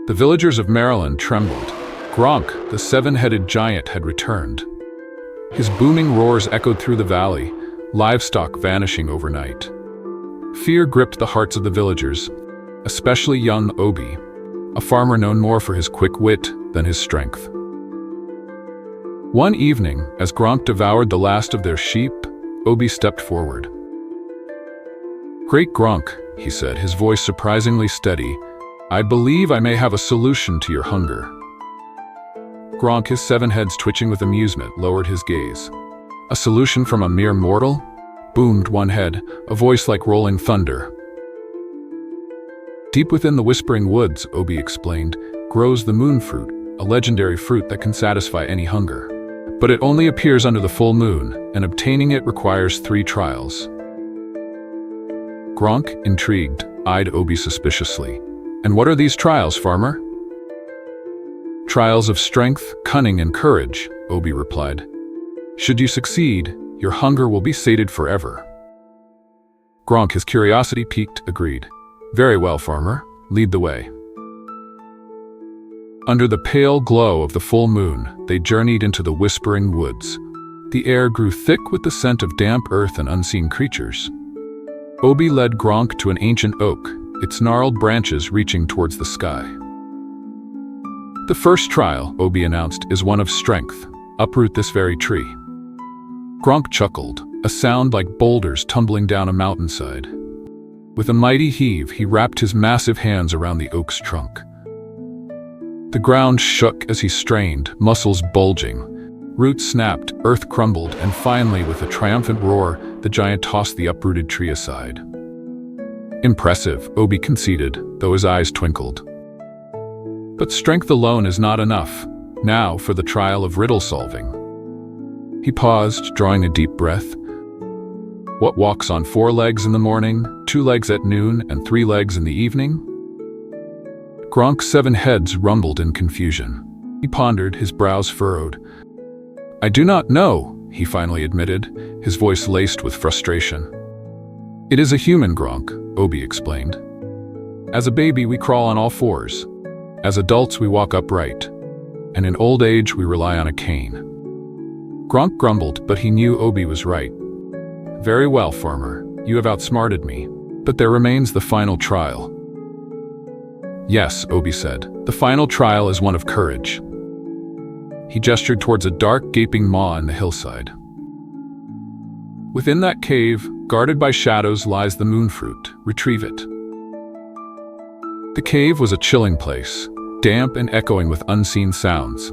The villagers of Maryland trembled. Gronk, the seven-headed giant, had returned. His booming roars echoed through the valley, livestock vanishing overnight. Fear gripped the hearts of the villagers, especially young Obi, a farmer known more for his quick wit than his strength. One evening, as Gronk devoured the last of their sheep, Obi stepped forward. "Great Gronk," he said, his voice surprisingly steady, "I believe I may have a solution to your hunger." Gronk, his seven heads twitching with amusement, lowered his gaze. "A solution from a mere mortal?" boomed one head, a voice like rolling thunder. "Deep within the Whispering Woods," Obi explained, "grows the moon fruit, a legendary fruit that can satisfy any hunger. But it only appears under the full moon, and obtaining it requires 3 trials. Gronk, intrigued, eyed Obi suspiciously. "And what are these trials, farmer?" "Trials of strength, cunning, and courage," Obi replied. "Should you succeed, your hunger will be sated forever." Gronk, his curiosity piqued, agreed. "Very well, farmer, lead the way." Under the pale glow of the full moon, they journeyed into the Whispering Woods. The air grew thick with the scent of damp earth and unseen creatures. Obi led Gronk to an ancient oak, its gnarled branches reaching towards the sky. "The first trial," Obi announced, "is one of strength. Uproot this very tree." Gronk chuckled, a sound like boulders tumbling down a mountainside. With a mighty heave, he wrapped his massive hands around the oak's trunk. The ground shook as he strained, muscles bulging. Roots snapped, earth crumbled, and finally, with a triumphant roar, the giant tossed the uprooted tree aside. "Impressive," Obi conceded, though his eyes twinkled. "But strength alone is not enough. Now for the trial of riddle solving." He paused, drawing a deep breath. "What walks on 4 legs in the morning, 2 legs at noon, and 3 legs in the evening?" Gronk's 7 heads rumbled in confusion. He pondered, his brows furrowed. "I do not know," he finally admitted, his voice laced with frustration. "It is a human Gronk," Obi explained. "As a baby, we crawl on all 4s. As adults, we walk upright. And in old age, we rely on a cane." Gronk grumbled, but he knew Obi was right. "Very well, farmer, you have outsmarted me. But there remains the final trial." "Yes," Obi said, "the final trial is one of courage." He gestured towards a dark, gaping maw in the hillside. "Within that cave, guarded by shadows, lies the moonfruit. Retrieve it." The cave was a chilling place, damp and echoing with unseen sounds.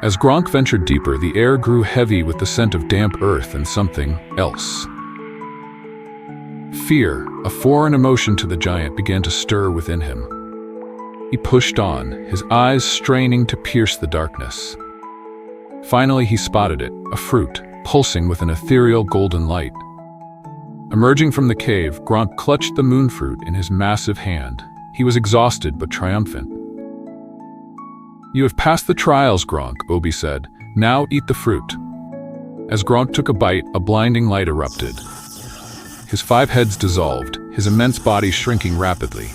As Gronk ventured deeper, the air grew heavy with the scent of damp earth and something else. Fear, a foreign emotion to the giant, began to stir within him. He pushed on, his eyes straining to pierce the darkness. Finally, he spotted it, a fruit, pulsing with an ethereal golden light. Emerging from the cave, Gronk clutched the moonfruit in his massive hand. He was exhausted but triumphant. "You have passed the trials, Gronk," Obi said. "Now eat the fruit." As Gronk took a bite, a blinding light erupted. His 5 heads dissolved, his immense body shrinking rapidly.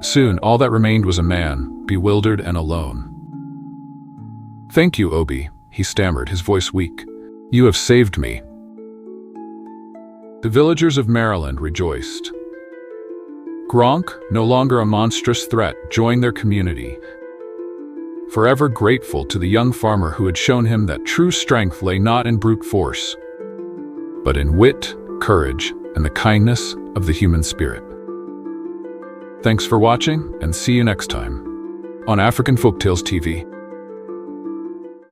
Soon, all that remained was a man, bewildered and alone. "Thank you, Obi," he stammered, his voice weak. "You have saved me." The villagers of Maryland rejoiced. Gronk, no longer a monstrous threat, joined their community, forever grateful to the young farmer who had shown him that true strength lay not in brute force, but in wit, courage, and the kindness of the human spirit. Thanks for watching, and see you next time on African Folktales TV.